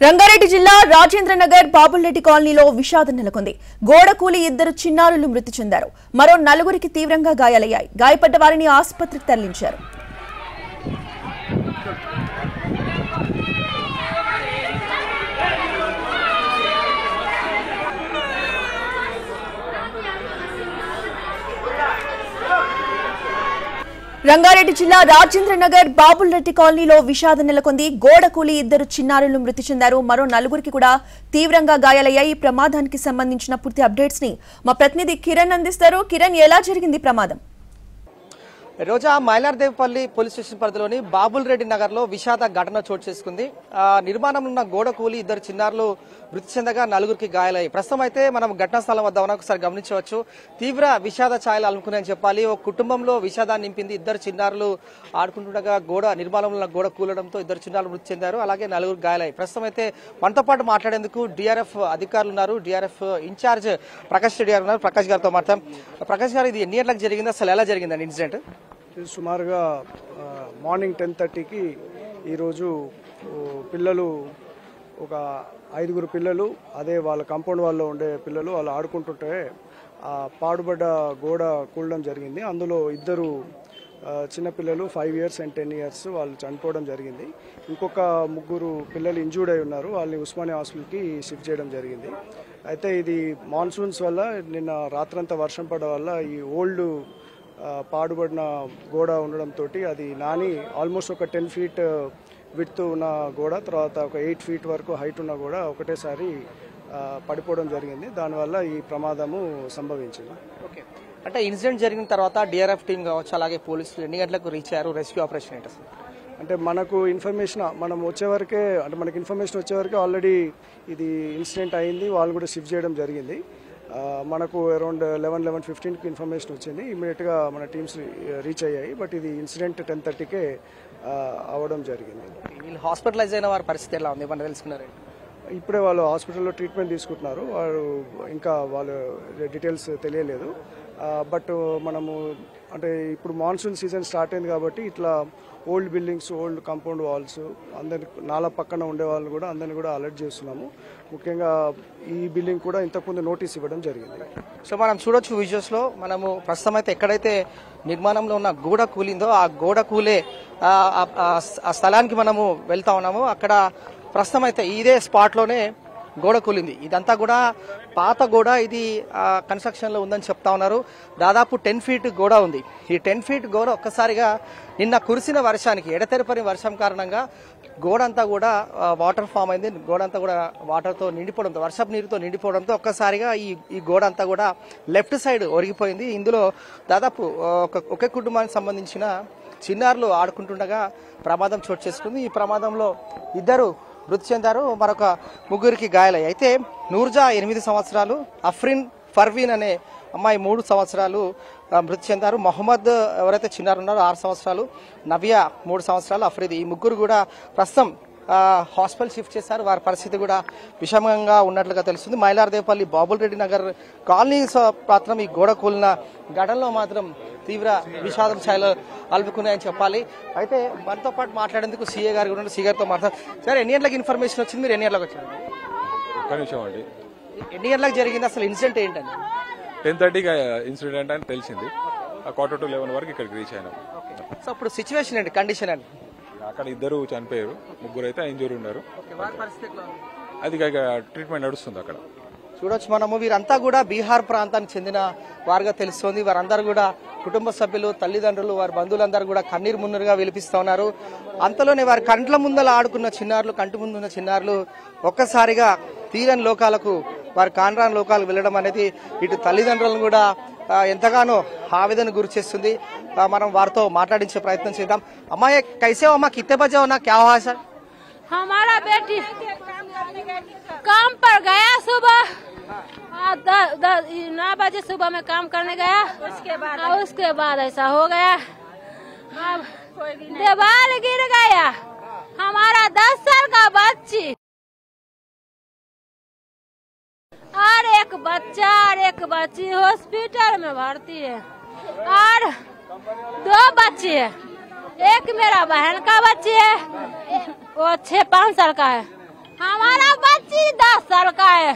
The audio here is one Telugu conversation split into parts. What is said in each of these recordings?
రంగారెడ్డి జిల్లా రాజేంద్రనగర్ బాబుల్రెడ్డి కాలనీలో విషాదం నెలకొంది. గోడ కూలి 2 చిన్నారులు మృతి చెందారు. మరో 4 తీవ్రంగా గాయాలయ్యాయి. గాయపడ్డ వారిని ఆసుపత్రికి తరలించారు. రంగారెడ్డి జిల్లా రాజేంద్రనగర్ బాబుల్రెడ్డి కాలనీలో విషాదం నెలకొంది. గోడ కూలి 2 చిన్నారులు మృతి చెందారు. మరో 4 కూడా తీవ్రంగా గాయాలయ్యాయి. ప్రమాదానికి సంబంధించిన పూర్తి అప్డేట్స్ ని మా ప్రతినిధి కిరణ్ అందిస్తారు. కిరణ్, ఎలా జరిగింది ప్రమాదం? రోజా మైలార్దేవపల్లి పోలీస్ స్టేషన్ పరిధిలోని బాబుల్రెడ్డి నగర్ లో విషాద ఘటన చోటు చేసుకుంది. నిర్మాణంలో ఉన్న గోడ కూలి 2 చిన్నారులు మృతి చెందగా 4 గాయాలయ్యాయి. ప్రస్తుతం అయితే మనం ఘటనా స్థలం వద్ద ఉన్న ఒకసారి గమనించవచ్చు. తీవ్ర విషాద ఛాయలు అలుముకున్నాయని చెప్పాలి. ఒక కుటుంబంలో విషాదాన్ని నింపింది. 2 చిన్నారులు ఆడుకుంటుండగా నిర్మాణంలో ఉన్న గోడ కూలడంతో 2 చిన్నారులు మృతి చెందారు. అలాగే 4 గాయాలయ్యాయి. ప్రస్తుతం అయితే మనతో పాటు మాట్లాడేందుకు డిఆర్ఎఫ్ అధికారులు ఉన్నారు. డిఆర్ఎఫ్ ఇన్ఛార్జ్ ప్రకాష్ రెడ్డి గారు ఉన్నారు. ప్రకాష్ గారితో మాట్లాడతాం. ప్రకాష్ గారు, ఇది ఎన్ని గంటలకు జరిగింది, అసలు ఎలా జరిగిందండి ఇన్సిడెంట్? సుమారుగా మార్నింగ్ 10:30కి ఈరోజు పిల్లలు ఒక 5 పిల్లలు, అదే వాళ్ళ కాంపౌండ్ వాళ్ళలో ఉండే పిల్లలు వాళ్ళు ఆడుకుంటుంటే పాడుబడ్డ గోడ కూలడం జరిగింది. అందులో 2 చిన్నపిల్లలు 5 years and 10 years వాళ్ళు చనిపోవడం జరిగింది. ఇంకొక 3 పిల్లలు ఇంజూర్డ్ అయి ఉన్నారు. వాళ్ళని ఉస్మానియా హాస్పిటల్కి షిఫ్ట్ చేయడం జరిగింది. అయితే ఇది మాన్సూన్స్ వల్ల నిన్న రాత్రంతా వర్షం పడడం వల్ల ఈ ఓల్డ్ పాడుబడిన గోడ ఉండడంతో అది నాని ఆల్మోస్ట్ ఒక 10 feet విడ్త్ ఉన్న గోడ, తర్వాత ఒక 8 feet వరకు హైట్ ఉన్న గోడ ఒకటేసారి పడిపోవడం జరిగింది. దానివల్ల ఈ ప్రమాదము సంభవించింది. ఓకే, అంటే ఇన్సిడెంట్ జరిగిన తర్వాత డిఆర్ఎఫ్ టీం కావచ్చు, అలాగే పోలీసులు ఎన్ని గంటలకు రీచ్ అయ్యారు? రెస్క్యూ ఆపరేషన్ ఏంటి అసలు? అంటే మనకు ఇన్ఫర్మేషన్ మనకి ఇన్ఫర్మేషన్ వచ్చేవరకే ఆల్రెడీ ఇది ఇన్సిడెంట్ అయింది. వాళ్ళు కూడా షిఫ్ట్ చేయడం జరిగింది. మనకు అరౌండ్ 11-11:15కి ఇన్ఫర్మేషన్ వచ్చింది. ఇమీడియట్గా మన టీమ్స్ రీచ్ అయ్యాయి. బట్ ఇది ఇన్సిడెంట్ 10:30కే అవ్వడం జరిగింది. వీళ్ళు హాస్పిటలైజ్ అయిన వారి పరిస్థితి ఎలా ఉంది, ఏమన్నా తెలుసుకున్నారు? ఇప్పుడే వాళ్ళు హాస్పిటల్లో ట్రీట్మెంట్ తీసుకుంటున్నారు. ఇంకా వాళ్ళ డీటెయిల్స్ తెలియలేదు. బట్ మనము అంటే ఇప్పుడు మాన్సూన్ సీజన్ స్టార్ట్ అయింది కాబట్టి ఇట్లా old buildings, old compound walls, అందరి నాలా పక్కన ఉండే వాళ్ళు కూడా అందరిని కూడా అలర్ట్ చేస్తున్నాము. ముఖ్యంగా ఈ బిల్డింగ్ కూడా ఇంతకుముందు నోటీస్ ఇవ్వడం జరిగింది. సో మనం చూడొచ్చు విజువల్స్ లో. మనము ప్రస్తుతం అయితే ఎక్కడైతే నిర్మాణంలో ఉన్న గోడ కూలిందో ఆ గోడ కూలే ఆ స్థలానికి మనము వెళ్తా ఉన్నాము. అక్కడ ప్రస్తుతం అయితే ఇదే స్పాట్ లోనే గోడ కూలింది. ఇదంతా కూడా పాత గోడ, ఇది కన్స్ట్రక్షన్ లో ఉందని చెప్తా ఉన్నారు. దాదాపు 10 feet గోడ ఉంది. ఈ 10 feet గోడ ఒక్కసారిగా నిన్న కురిసిన వర్షానికి, ఎడతెరపని వర్షం కారణంగా గోడ అంతా కూడా వాటర్ ఫామ్ అయింది. గోడ అంతా కూడా వాటర్తో నిండిపోవడంతో, వర్షపు నీరుతో నిండిపోవడంతో ఒక్కసారిగా ఈ గోడ అంతా కూడా లెఫ్ట్ సైడ్ ఒరిగిపోయింది. ఇందులో దాదాపు ఒకే కుటుంబానికి సంబంధించిన చిన్నారులు ఆడుకుంటుండగా ప్రమాదం చోటు చేసుకుంది. ఈ ప్రమాదంలో 2 మృతి చెందారు. మరొక 3 గాయాలయ్యాయి. అయితే నూర్జా 8 సంవత్సరాలు, అఫ్రిన్ ఫర్వీన్ అనే అమ్మాయి 3 సంవత్సరాలు మృతి చెందారు. మొహమ్మద్ ఎవరైతే చిన్నారు ఉన్నారో 6 సంవత్సరాలు, నవియా 3 సంవత్సరాలు, అఫ్రీద్ ఈ 3 కూడా ప్రస్తుతం హాస్పిటల్ షిఫ్ట్ చేశారు. వారి పరిస్థితి కూడా విషమంగా ఉన్నట్లుగా తెలుస్తుంది. మైలార్దేవపల్లి బాబుల్రెడ్డి నగర్ కాలనీస్ మాత్రం ఈ గోడ కూలిన ఘటనలో మాత్రం తీవ్ర విషాదం ఛాయలు అలుపుకున్నాయని చెప్పాలి. అయితే మనతో పాటు మాట్లాడేందుకు సీఏ గారు కూడా, సీ గారితో మాట్లాడారు. సార్, ఎన్ని గంటలకు ఇన్ఫర్మేషన్ వచ్చింది, మీరు ఎన్ని గంటలకు వచ్చారు? ఎన్ని గంటలకు జరిగింది అసలు ఇన్సిడెంట్ ఏంటండి? 10:30కి ఇన్సిడెంట్ అని తెలిసింది. 11:45 వరకు ఇక్కడికి రీచ్ అయినాం. సో అప్పుడు సిచ్యువేషన్ ఏంటి, కండిషన్ అండి? అక్కడ 2 చనిపోయారు, 3 అయితే ఇంజూరీ ఉన్నారు. అది ట్రీట్మెంట్ నడుస్తుంది అక్కడ. చూడొచ్చు మనము. వీరంతా కూడా బీహార్ ప్రాంతానికి చెందిన వారుగా తెలుస్తోంది. వారందరూ కూడా కుటుంబ సభ్యులు, తల్లిదండ్రులు, వారి బంధువులందరూ కూడా కన్నీరు మున్నీరుగా విలిపిస్తా ఉన్నారు. అంతలోనే వారి కంట్ల ముందల ఆడుకున్న చిన్నారులు, కంటి ముందున్న చిన్నారులు ఒక్కసారిగా తీరని లోకాలకు, వారి కాండ్రాని లోకాలకు వెళ్ళడం అనేది ఇటు తల్లిదండ్రులను కూడా ఎంతగానో ఆవేదన గురి చేస్తుంది. మనం వారితో మాట్లాడించే ప్రయత్నం చేద్దాం. అమ్మాయి కైసే అమ్మా, కిత్తే బజే ఉన్నా, క్యా హువా సార్? हमारा बेटी काम पर गया सुबह 9 बजे सुबह में काम करने गया, उसके बाद ऐसा हो गया। अब दीवार गिर गया, हमारा 10 साल का बच्ची और एक बच्चा और एक बच्ची हॉस्पिटल में भर्ती है और 2 बच्चे है। एक मेरा बहन का बच्ची है, वो 6-5 साल का है। हमारा बच्ची 10 साल का है।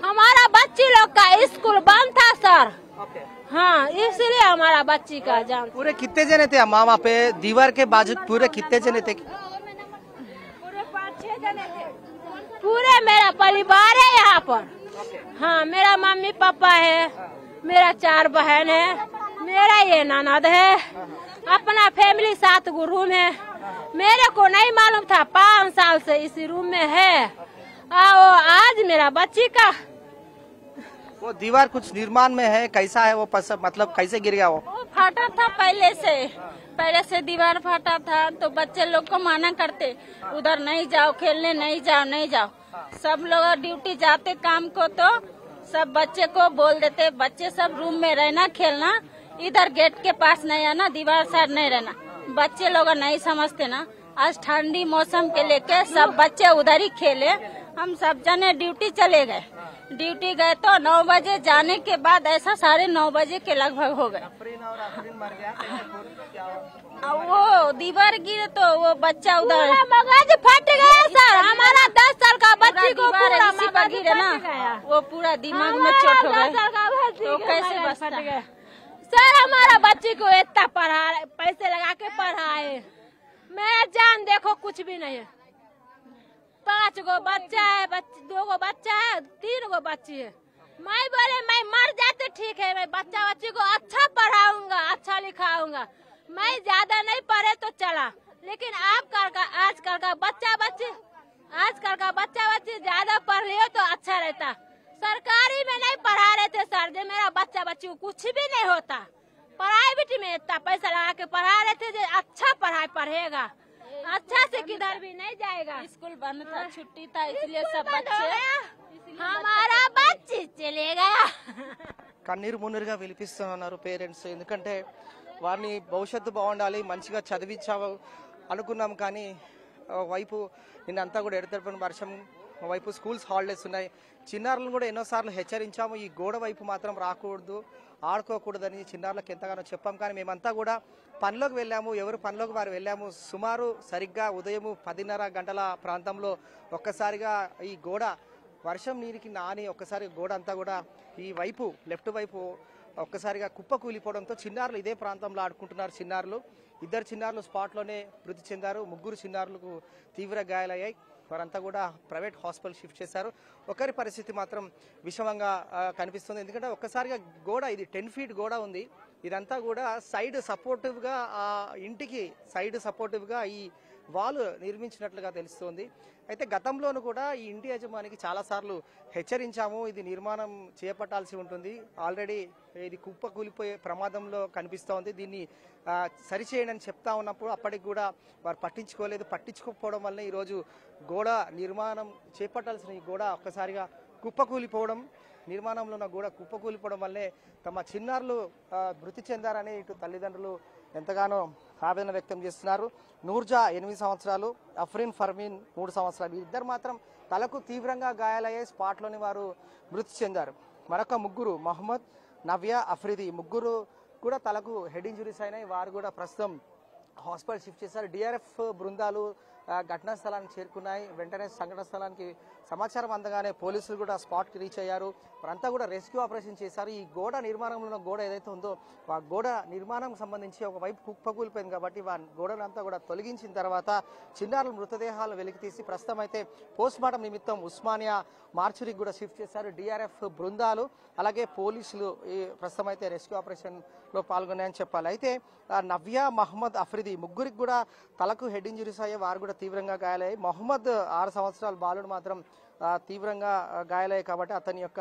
हमारा बच्ची लोग का स्कूल बंद था सर। हाँ, इसलिए हमारा बच्ची का जान। पूरे कितने जने थे अम्मा वहाँ पे दीवार के बाजू? पूरे कितने जने थे? पूरे 5-6 जने थे। पूरे मेरा परिवार है यहाँ पर। हाँ, मेरा मम्मी पापा है, मेरा 4 बहन है, मेरा ये ननद है, अपना फैमिली 7 गो रूम है। मेरे को नहीं मालूम था, 5 साल से इसी रूम में है। आज मेरा बच्ची का वो दीवार कुछ निर्माण में है, कैसा है वो? मतलब कैसे गिर गया वो? फटा था पहले से दीवार फटा था, तो बच्चे लोग को मना करते, उधर नहीं जाओ खेलने, नहीं जाओ। सब लोग ड्यूटी जाते काम को, तो सब बच्चे को बोल देते, बच्चे सब रूम में रहना, खेलना, इधर गेट के पास नहीं आना, दीवार साइड नहीं रहना। बच्चे लोग नहीं समझते ना। आज ठंडी मौसम के लेके सब बच्चे उधर ही खेले। हम सब जने ड्यूटी चले गए। ड्यूटी गए तो 9 बजे जाने के बाद ऐसा 9:30 बजे के लगभग हो गए। वो दीवार गिरे तो वो बच्चा उधर मगज फट गया सर। हमारा 10 साल का बच्ची को पूरा मगज गिरे ना, वो पूरा दिमाग में चोट हो गया, तो कैसे बचता गया सर? हमारा बच्ची को इतना पढ़ा, पैसे लगा के पढ़ाए, मेरा जान देखो कुछ भी नहीं है। 5 गो बच्चा है, 2 गो बच्चा है, 3 गो बच्ची है। मैं बोले मैं मर जाते ठीक है, मैं बच्ची को अच्छा पढ़ाऊंगा, अच्छा लिखाऊंगा, मैं ज्यादा नहीं पढ़े तो चला। लेकिन आजकल का बच्चा बच्ची ज्यादा पढ़ लियो तो अच्छा रहता। सरकारी में नहीं पढ़ा रहे थे सर, जो मेरा बच्ची को कुछ भी नहीं होता। प्राइवेट में इतना पैसा लगा के पढ़ा रहे थे, जो अच्छा पढ़ाई पढ़ेगा, अच्छा से किधर भी नहीं जाएगा। स्कूल बंद था, छुट्टी था, इसलिए सब बच्चे, हमारा बच्ची चले गया। కన్నీరు మున్నీరుగా విలిపిస్తున్నారు పేరెంట్స్. ఎందుకంటే వారిని భవిష్యత్తు బాగుండాలి, మంచిగా చదివించావు అనుకున్నాం, కానీ వైపు నిన్నంతా కూడా ఎడతెరపని వర్షం, వైపు స్కూల్స్ హాలిడేస్ ఉన్నాయి. చిన్నారులను కూడా ఎన్నోసార్లు హెచ్చరించాము, ఈ గోడ వైపు మాత్రం రాకూడదు, ఆడుకోకూడదని చిన్నారులకు ఎంతగానో చెప్పాం. కానీ మేమంతా కూడా పనిలోకి వెళ్ళాము, ఎవరు పనిలోకి వారు వెళ్ళాము. సుమారు సరిగ్గా ఉదయం 10:30 గంటల ప్రాంతంలో ఒక్కసారిగా ఈ గోడ వర్షం నీరికి నాని ఒక్కసారి గోడ అంతా కూడా ఈ వైపు లెఫ్ట్ వైపు ఒక్కసారిగా కుప్ప కూలిపోవడంతో చిన్నారులు ఇదే ప్రాంతంలో ఆడుకుంటున్నారు. చిన్నారులు 2 చిన్నారులు స్పాట్లోనే మృతి చెందారు, 3 చిన్నారులకు తీవ్ర గాయాలయ్యాయి. వారంతా కూడా ప్రైవేట్ హాస్పిటల్ షిఫ్ట్ చేశారు. ఒకరి పరిస్థితి మాత్రం విషమంగా కనిపిస్తుంది. ఎందుకంటే ఒక్కసారిగా గోడ, ఇది 10 ఫీట్ గోడ ఉంది, ఇదంతా కూడా సైడ్ సపోర్టివ్గా, ఆ ఇంటికి సైడ్ సపోర్టివ్గా ఈ వాల్ నిర్మించినట్లుగా తెలుస్తోంది. అయితే గతంలోనూ కూడా ఈ ఇంటి యజమానికి చాలాసార్లు హెచ్చరించాము, ఇది నిర్మాణం చేపట్టాల్సి ఉంటుంది, ఆల్రెడీ ఇది కుప్ప కూలిపోయే ప్రమాదంలో కనిపిస్తోంది, దీన్ని సరిచేయండి అని చెప్తా ఉన్నప్పుడు అప్పటికి కూడా వారు పట్టించుకోకపోవడం వల్ల ఈరోజు గోడ నిర్మాణం చేపట్టాల్సిన ఈ గోడ ఒక్కసారిగా కుప్పకూలిపోవడం, నిర్మాణంలో ఉన్న గోడ కుప్పకూలిపోవడం వల్లే తమ చిన్నారులు మృతి చెందారని ఇటు తల్లిదండ్రులు ఎంతగానో ఆవేదన వ్యక్తం చేస్తున్నారు. నూర్జా 8 సంవత్సరాలు, అఫ్రీన్ ఫర్మీన్ 3 సంవత్సరాలు, ఇద్దరు మాత్రం తలకు తీవ్రంగా గాయాలయ్యాయి, స్పాట్లోని వారు మృతి చెందారు. మరొక 3 మహమ్మద్, నవ్య, అఫ్రీది, 3 కూడా తలకు హెడ్ ఇంజురీస్ అయినాయి. వారు కూడా ప్రస్తుతం హాస్పిటల్ షిఫ్ట్ చేశారు. డిఆర్ఎఫ్ బృందాలు ఘటనా స్థలానికి చేరుకున్నాయి. వెంటనే సంఘటన స్థలానికి సమాచారం అందగానే పోలీసులు కూడా స్పాట్కి రీచ్ అయ్యారు. వారంతా కూడా రెస్క్యూ ఆపరేషన్ చేశారు. ఈ గోడ నిర్మాణంలో ఉన్న గోడ ఏదైతే ఉందో ఆ గోడ నిర్మాణం సంబంధించి ఒకవైపు కుప్పకూలిపోయింది కాబట్టి గోడనంతా కూడా తొలగించిన తర్వాత చిన్నారుల మృతదేహాలు వెలికి తీసి ప్రస్తుతం అయితే పోస్ట్ మార్టం నిమిత్తం ఉస్మానియా మార్చురీకి కూడా షిఫ్ట్ చేశారు. డిఆర్ఎఫ్ బృందాలు అలాగే పోలీసులు ఈ ప్రస్తుతం అయితే రెస్క్యూ ఆపరేషన్లో పాల్గొన్నాయని చెప్పాలి. అయితే నవ్య, మహమ్మద్, అఫ్రీది 3కి కూడా తలకు హెడ్ ఇంజరీస్ అయ్యాయి, వారు కూడా తీవ్రంగా గాయాలయ్యాయి. మహమ్మద్ 6 సంవత్సరాల బాలుడు మాత్రం తీవ్రంగా గాయాలయ్యాయి కాబట్టి అతని యొక్క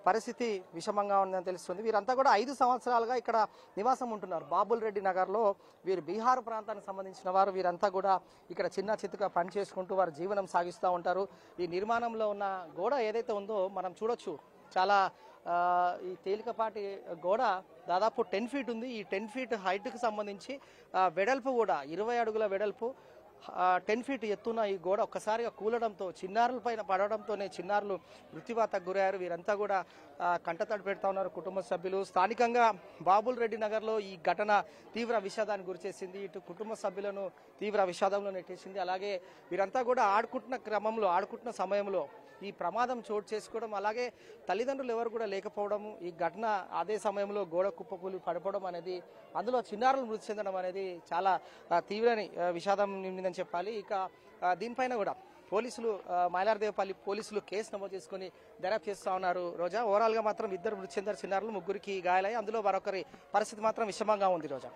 పరిస్థితి విషమంగా ఉందని తెలుస్తుంది. వీరంతా కూడా 5 సంవత్సరాలుగా ఇక్కడ నివాసం ఉంటున్నారు. బాబుల్ రెడ్డి నగర్లో వీరు బీహార్ ప్రాంతానికి సంబంధించిన వారు. వీరంతా కూడా ఇక్కడ చిన్న చిత్తుగా పని చేసుకుంటూ వారు జీవనం సాగిస్తూ ఉంటారు. ఈ నిర్మాణంలో ఉన్న గోడ ఏదైతే ఉందో మనం చూడొచ్చు, చాలా ఈ తేలికపాటి గోడ దాదాపు 10 ఫీట్ ఉంది. ఈ 10 ఫీట్ హైట్కి సంబంధించి వెడల్పు కూడా 20 అడుగుల వెడల్పు, 10 ఫీట్ ఎత్తున ఈ గోడ ఒక్కసారిగా కూలడంతో చిన్నారుల పైన పడడంతోనే చిన్నారులు మృత్యువాతకు గురయ్యారు. వీరంతా కూడా కంటతడి పెడతా ఉన్నారు కుటుంబ సభ్యులు. స్థానికంగా బాబుల్ రెడ్డి నగర్ లో ఈ ఘటన తీవ్ర విషాదానికి గురిచేసింది. ఇటు కుటుంబ సభ్యులను తీవ్ర విషాదంలో నెట్టేసింది. అలాగే వీరంతా కూడా ఆడుకుంటున్న సమయంలో ఈ ప్రమాదం చోటు చేసుకోవడం, అలాగే తల్లిదండ్రులు ఎవరు కూడా లేకపోవడం, ఈ ఘటన అదే సమయంలో గోడ కుప్పకూలి పడిపోవడం అనేది, అందులో చిన్నారులు మృతి చెందడం అనేది చాలా తీవ్రని విషాదం నిండిందని చెప్పాలి. ఇక దీనిపైన కూడా పోలీసులు మైలార్దేవపల్లి పోలీసులు కేసు నమోదు చేసుకుని దర్యాప్తు చేస్తా ఉన్నారు. రోజా, ఓవరాల్ గా మాత్రం 2 మృతి చెందారు చిన్నారులు, 3కి గాయాలయ్యాయి. అందులో మరొకరి పరిస్థితి మాత్రం విషమంగా ఉంది. రోజా.